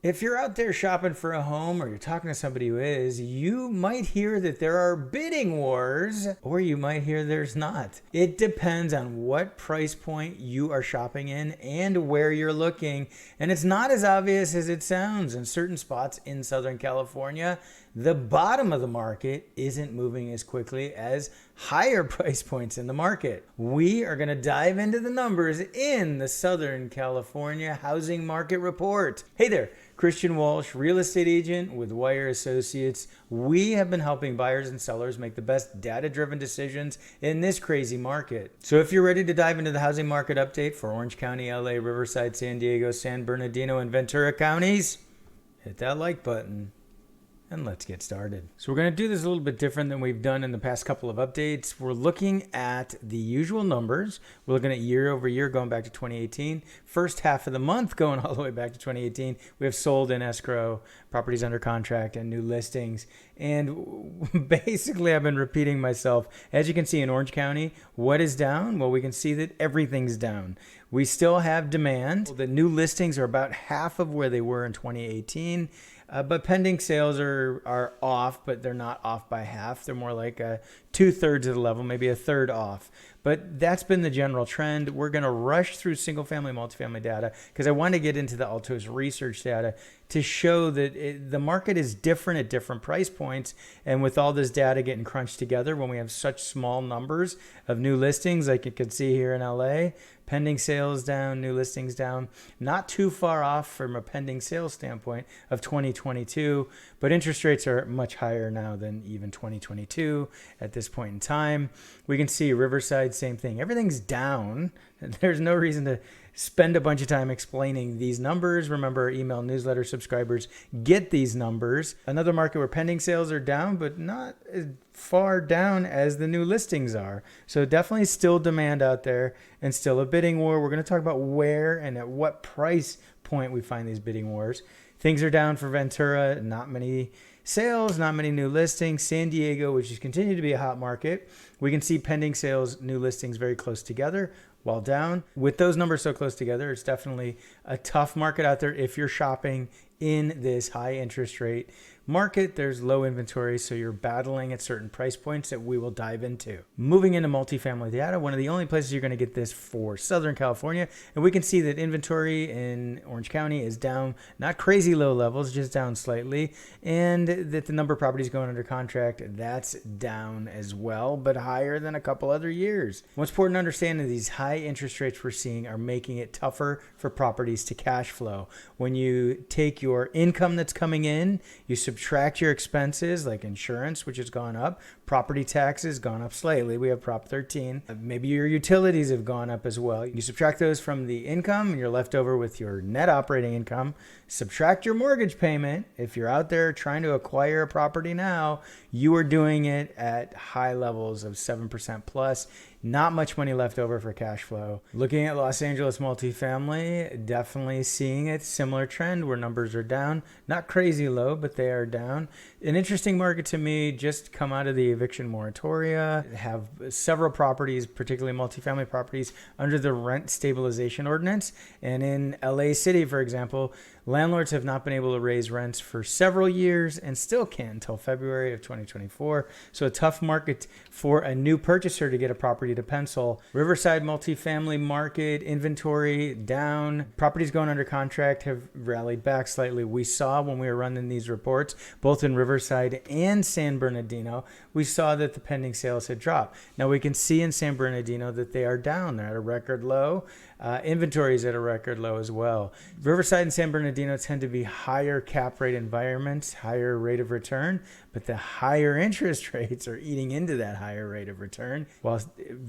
If you're out there shopping for a home or you're talking to somebody who is, you might hear that there are bidding wars, or you might hear there's not. It depends on what price point you are shopping in and where you're looking. And it's not as obvious as it sounds. In certain spots in Southern California, the bottom of the market isn't moving as quickly as higher price points in the market. We are going to dive into the numbers in the Southern California Housing Market Report. Hey there, Christian Walsh, real estate agent with Wire Associates. We have been helping buyers and sellers make the best data-driven decisions in this crazy market. So if you're ready to dive into the housing market update for Orange County, LA, Riverside, San Diego, San Bernardino, and Ventura counties, hit that like button. And let's get started. So we're going to do this a little bit different than we've done in the past couple of updates. We're looking at the usual numbers. We're looking at year over year going back to 2018. First half of the month going all the way back to 2018. We have sold in escrow, properties under contract, and new listings. And basically I've been repeating myself. As you can see in Orange County, what is down? Well, we can see that everything's down. We still have demand. The new listings are about half of where they were in 2018. But pending sales are off, but they're not off by half. They're more like 2/3 of the level, maybe a third off. But that's been the general trend. We're going to rush through single family, multifamily data because I want to get into the Altos Research data to show that the market is different at different price points. And with all this data getting crunched together, when we have such small numbers of new listings, like you can see here in LA, pending sales down, new listings down, not too far off from a pending sales standpoint of 2022, but interest rates are much higher now than even 2022 at this point in time. We can see Riverside, same thing. Everything's down. There's no reason to spend a bunch of time explaining these numbers. Remember, email newsletter subscribers get these numbers. Another market where pending sales are down, but not as far down as the new listings are. So definitely still demand out there and still a bidding war. We're going to talk about where and at what price point we find these bidding wars. Things are down for Ventura, not many sales, not many new listings. San Diego, which has continued to be a hot market, we can see pending sales, new listings very close together. While down, with those numbers so close together, it's definitely a tough market out there if you're shopping in this high interest rate market. There's low inventory, so you're battling at certain price points that we will dive into. Moving into multifamily data, one of the only places you're going to get this for Southern California, and we can see that inventory in Orange County is down, not crazy low levels, just down slightly, and that the number of properties going under contract, that's down as well, but higher than a couple other years. What's important to understand is these high interest rates we're seeing are making it tougher for properties to cash flow. When you take your income that's coming in, you subtract your expenses like insurance, which has gone up, property taxes gone up slightly. We have Prop 13. Maybe your utilities have gone up as well. You subtract those from the income and you're left over with your net operating income. Subtract your mortgage payment. If you're out there trying to acquire a property now, you are doing it at high levels of 7% plus. Not much money left over for cash flow. Looking at Los Angeles multifamily, definitely seeing a similar trend where numbers are down. Not crazy low, but they are down. An interesting market to me, just come out of the eviction moratoria, have several properties, particularly multifamily properties, under the rent stabilization ordinance. And in LA City, for example, landlords have not been able to raise rents for several years and still can't until February of 2024. So a tough market for a new purchaser to get a property to pencil. Riverside multifamily market, inventory down. Properties going under contract have rallied back slightly. We saw when we were running these reports, both in Riverside and San Bernardino, we saw that the pending sales had dropped. Now we can see in San Bernardino that they are down. They're at a record low. Inventory is at a record low as well. Riverside and San Bernardino tend to be higher cap rate environments, higher rate of return, but the higher interest rates are eating into that higher rate of return. While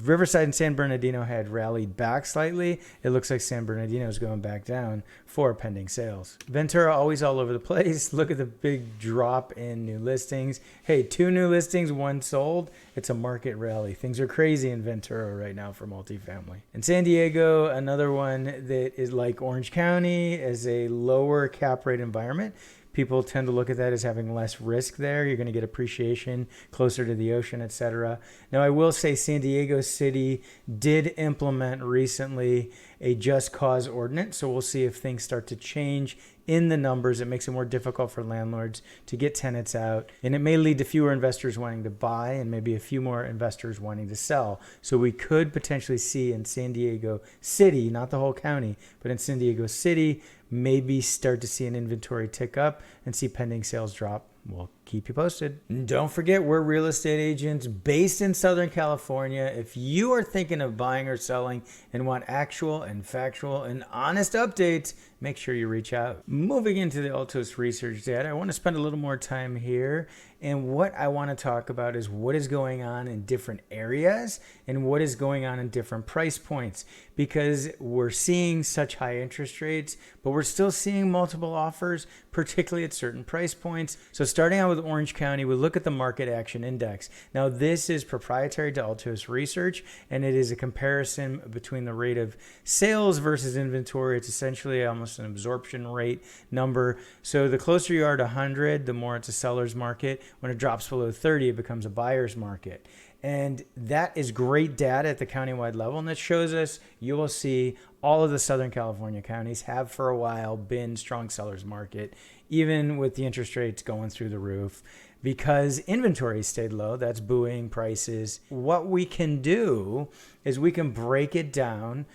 Riverside and San Bernardino had rallied back slightly, it looks like San Bernardino is going back down for pending sales. Ventura always all over the place. Look at the big drop in new listings. Hey, 2 new listings, 1 sold. It's a market rally. Things are crazy in Ventura right now for multifamily. In San Diego, another one that is like Orange County, as a lower cap rate environment. People tend to look at that as having less risk there. You're going to get appreciation closer to the ocean, etc. Now, I will say San Diego City did implement recently a just cause ordinance. So we'll see if things start to change in the numbers. It makes it more difficult for landlords to get tenants out, and it may lead to fewer investors wanting to buy and maybe a few more investors wanting to sell. So we could potentially see in San Diego City, not the whole county, but in San Diego City, maybe start to see an inventory tick up and see pending sales drop. We'll keep you posted. And don't forget, we're real estate agents based in Southern California. If you are thinking of buying or selling and want actual and factual and honest updates, make sure you reach out. Moving into the Altos Research data, I want to spend a little more time here. And what I want to talk about is what is going on in different areas and what is going on in different price points, because we're seeing such high interest rates, but we're still seeing multiple offers, particularly at certain price points. So starting out with Orange County, we look at the market action index. Now, this is proprietary to Altos Research, and it is a comparison between the rate of sales versus inventory. It's essentially almost an absorption rate number. So the closer you are to 100, the more it's a seller's market. When it drops below 30, it becomes a buyer's market. And that is great data at the countywide level. And that shows us, you will see all of the Southern California counties have for a while been strong seller's market, even with the interest rates going through the roof, because inventory stayed low. That's buoying prices. What we can do is we can break it down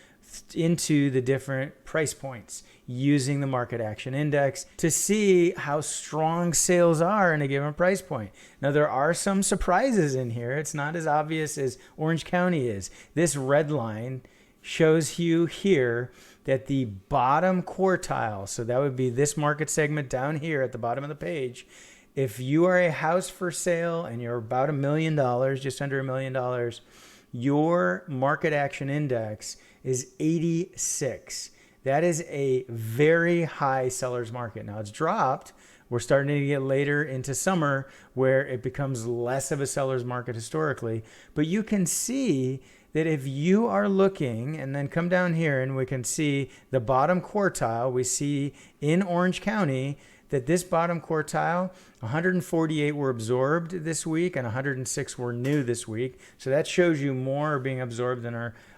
into the different price points using the market action index to see how strong sales are in a given price point. Now, there are some surprises in here. It's not as obvious as Orange County is. This red line shows you here that the bottom quartile, so that would be this market segment down here at the bottom of the page, if you are a house for sale and you're about $1 million, just under $1 million, your market action index is 86. That is a very high seller's market. Now, it's dropped. We're starting to get later into summer where it becomes less of a seller's market historically. But you can see that if you are looking, and then come down here and we can see the bottom quartile, we see in Orange County that this bottom quartile, 148 were absorbed this week and 106 were new this week. So that shows you more are being absorbed than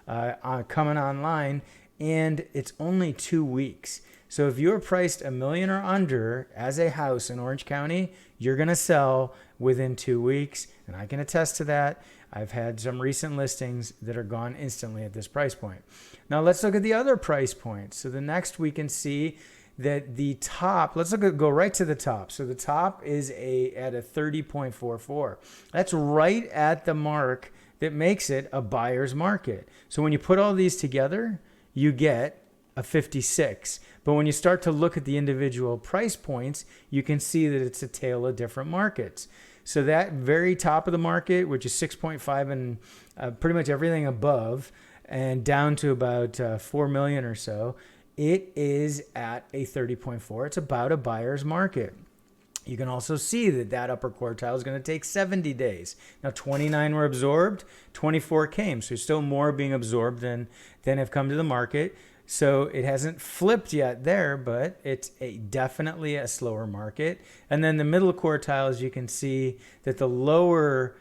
are coming online, and it's only 2 weeks. So if you're priced $1 million or under as a house in Orange County, you're going to sell within 2 weeks, and I can attest to that. I've had some recent listings that are gone instantly at this price point. Now let's look at the other price points. So the next we can see that the top, go right to the top. So the top is at a 30.44. That's right at the mark that makes it a buyer's market. So when you put all these together, you get a 56. But when you start to look at the individual price points, you can see that it's a tale of different markets. So that very top of the market, which is 6.5 and pretty much everything above, and down to about 4 million or so, it is at a 30.4. It's about a buyer's market. You can also see that upper quartile is going to take 70 days. Now, 29 were absorbed, 24 came. So still more being absorbed than have come to the market. So it hasn't flipped yet there, but it's definitely a slower market. And then the middle quartiles, you can see that the lower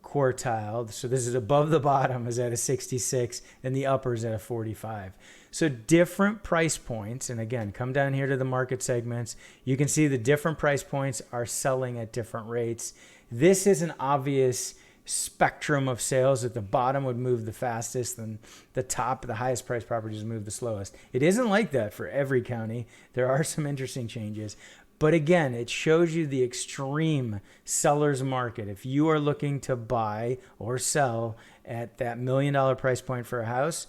quartile, so this is above the bottom, is at a 66, and the upper is at a 45. So different price points, and again, come down here to the market segments. You can see the different price points are selling at different rates. This is an obvious spectrum of sales. At the bottom would move the fastest, and the top, the highest price properties move the slowest. It isn't like that for every county. There are some interesting changes. But again, it shows you the extreme seller's market. If you are looking to buy or sell at that $1 million price point for a house,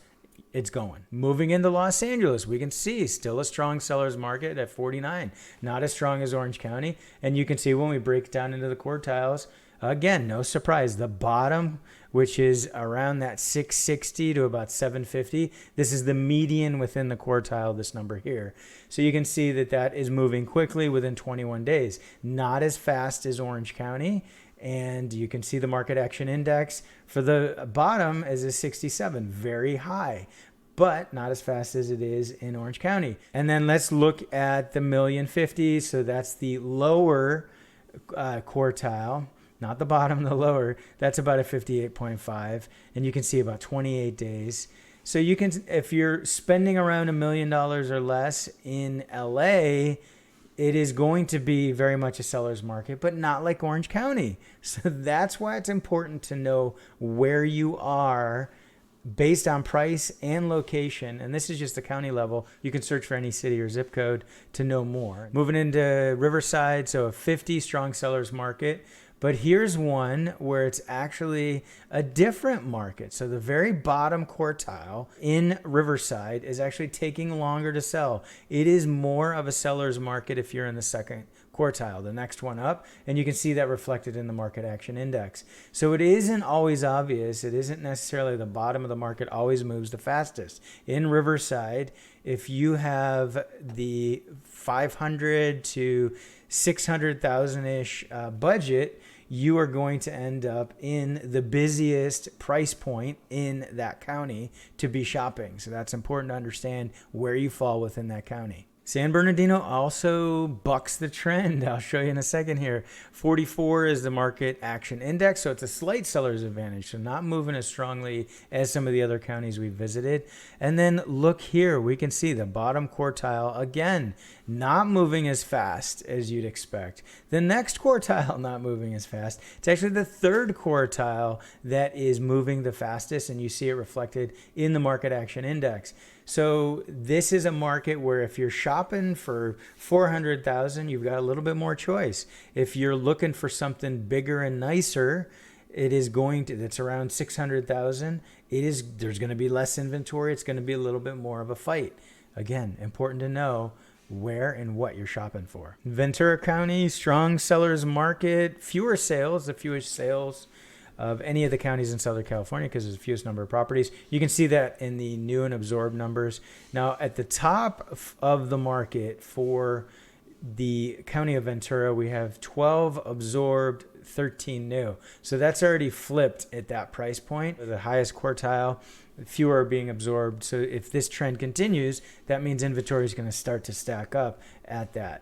it's going. Moving into Los Angeles, we can see still a strong seller's market at 49. Not as strong as Orange County. And you can see when we break down into the quartiles, again, no surprise. The bottom, which is around that 660 to about 750, this is the median within the quartile, this number here. So you can see that is moving quickly within 21 days. Not as fast as Orange County. And you can see the market action index for the bottom is a 67, very high, but not as fast as it is in Orange County. And then let's look at the 1,050,000. So that's the lower quartile, not the bottom, the lower. That's about a 58.5. And you can see about 28 days. So you can, if you're spending around $1 million or less in LA, it is going to be very much a seller's market, but not like Orange County. So that's why it's important to know where you are based on price and location. And this is just the county level. You can search for any city or zip code to know more. Moving into Riverside, so a 50 strong seller's market. But here's one where it's actually a different market. So the very bottom quartile in Riverside is actually taking longer to sell. It is more of a seller's market if you're in the second quartile, the next one up, and you can see that reflected in the market action index. So it isn't always obvious. It isn't necessarily the bottom of the market always moves the fastest. In Riverside, if you have the 500 to 600,000-ish budget, you are going to end up in the busiest price point in that county to be shopping. So that's important to understand where you fall within that county. San Bernardino also bucks the trend. I'll show you in a second here. 44 is the market action index, so it's a slight seller's advantage, so not moving as strongly as some of the other counties we visited. And then look here, we can see the bottom quartile, again, not moving as fast as you'd expect. The next quartile not moving as fast. It's actually the third quartile that is moving the fastest, and you see it reflected in the market action index. So this is a market where if you're shopping for 400,000, you've got a little bit more choice. If you're looking for something bigger and nicer, that's around 600,000. There's going to be less inventory. It's going to be a little bit more of a fight. Again, important to know where and what you're shopping for. Ventura County, strong seller's market, fewer sales, the fewest sales of any of the counties in Southern California because there's the fewest number of properties. You can see that in the new and absorbed numbers. Now, at the top of the market for the county of Ventura, we have 12 absorbed, 13 new. So that's already flipped at that price point. The highest quartile, fewer are being absorbed. So if this trend continues, that means inventory is going to start to stack up at that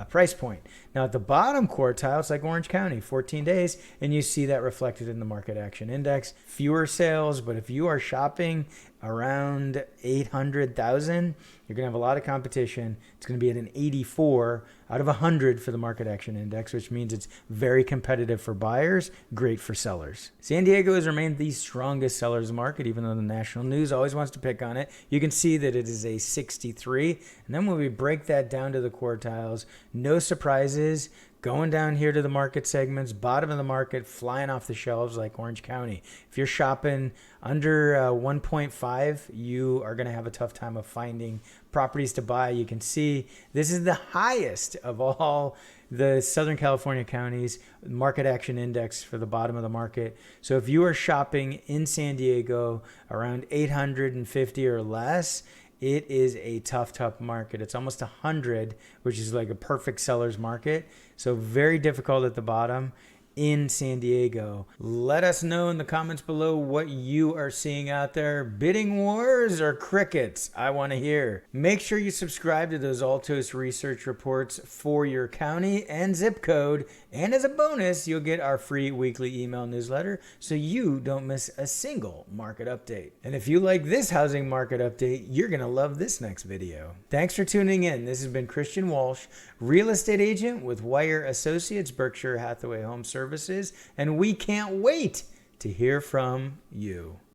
price point. Now at the bottom quartile, it's like Orange County, 14 days, and you see that reflected in the market action index. Fewer sales, but if you are shopping around 800,000, you're going to have a lot of competition. It's going to be at an 84 out of 100 for the market action index, which means it's very competitive for buyers, great for sellers. San Diego has remained the strongest sellers market, even though the national news always wants to pick on it. You can see that it is a 63. And then when we break that down to the quartiles, no surprises. Going down here to the market segments, bottom of the market, flying off the shelves like Orange County. If you're shopping under 1.5, you are going to have a tough time of finding properties to buy. You can see this is the highest of all the Southern California counties, market action index for the bottom of the market. So if you are shopping in San Diego around 850 or less, it is a tough market. It's almost 100, which is like a perfect seller's market. So very difficult at the bottom in San Diego. Let us know in the comments below what you are seeing out there. Bidding wars or crickets? I want to hear. Make sure you subscribe to those Altos Research reports for your county and zip code. And as a bonus, you'll get our free weekly email newsletter so you don't miss a single market update. And if you like this housing market update, you're going to love this next video. Thanks for tuning in. This has been Christian Walsh, real estate agent with Wire Associates, Berkshire Hathaway Home Services, and we can't wait to hear from you.